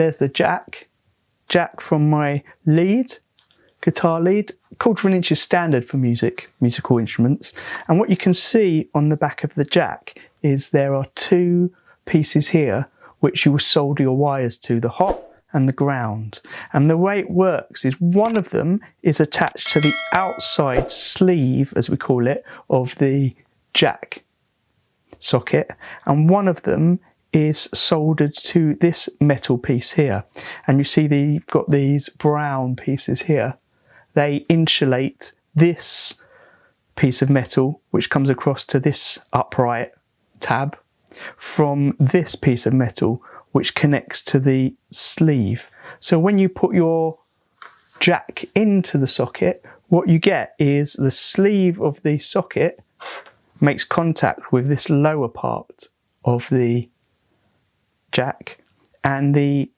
There's the jack from my lead, guitar lead. 1/4 inch is standard for musical instruments. And what you can see on the back of the jack is there are 2 pieces here which you will solder your wires to, the hot and the ground. And the way it works is one of them is attached to the outside sleeve, as we call it, of the jack socket, and one of them is soldered to this metal piece here. And you see you've got these brown pieces here. They insulate this piece of metal, which comes across to this upright tab, from this piece of metal, which connects to the sleeve. So when you put your jack into the socket, what you get is the sleeve of the socket makes contact with this lower part of the jack, and the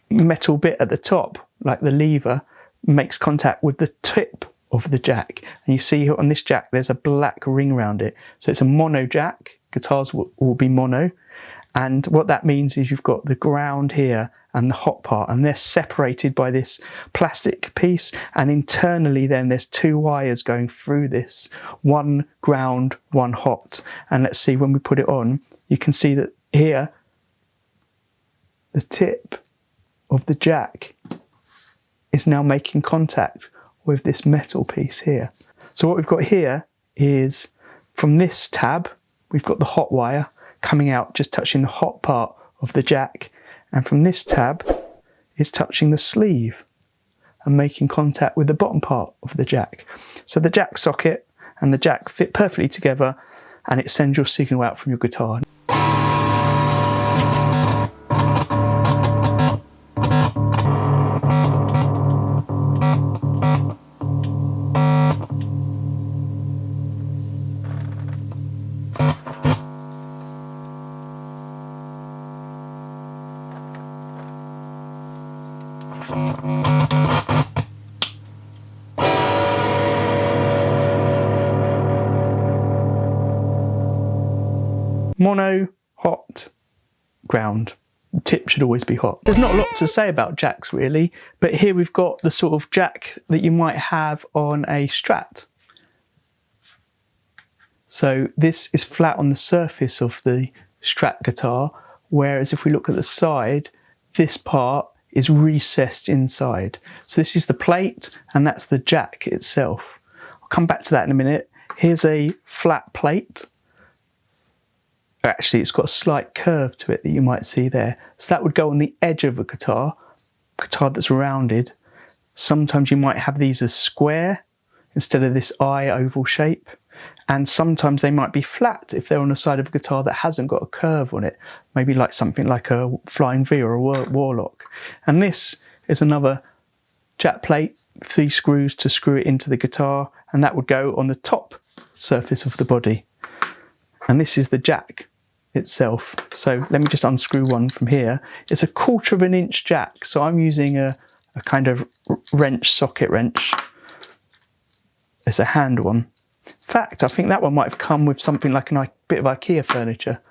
metal bit at the top, like the lever, makes contact with the tip of the jack. And you see on this jack there's a black ring around it, so it's a mono jack. Guitars will be mono, and what that means is you've got the ground here and the hot part, and they're separated by this plastic piece, and internally then there's 2 wires going through this, one ground, one hot. And let's see, when we put it on, you can see that here the tip of the jack is now making contact with this metal piece here. So what we've got here is, from this tab we've got the hot wire coming out, just touching the hot part of the jack, and from this tab is touching the sleeve and making contact with the bottom part of the jack. So the jack socket and the jack fit perfectly together, and it sends your signal out from your guitar. Mono, hot, ground. The tip should always be hot. There's not a lot to say about jacks really, but here we've got the sort of jack that you might have on a Strat. So this is flat on the surface of the Strat guitar, whereas if we look at the side, this part is recessed inside. So this is the plate and that's the jack itself. I'll come back to that in a minute. Here's a flat plate. Actually, it's got a slight curve to it that you might see there. So that would go on the edge of a guitar that's rounded. Sometimes you might have these as square instead of this eye oval shape. And sometimes they might be flat if they're on the side of a guitar that hasn't got a curve on it. Maybe like something like a Flying V or a Warlock. And this is another jack plate, 3 screws to screw it into the guitar, and that would go on the top surface of the body. And this is the jack itself. So let me just unscrew one from here. It's a 1/4 inch jack, so I'm using a kind of wrench, socket wrench. It's a hand one. In fact, I think that one might have come with something like a bit of IKEA furniture.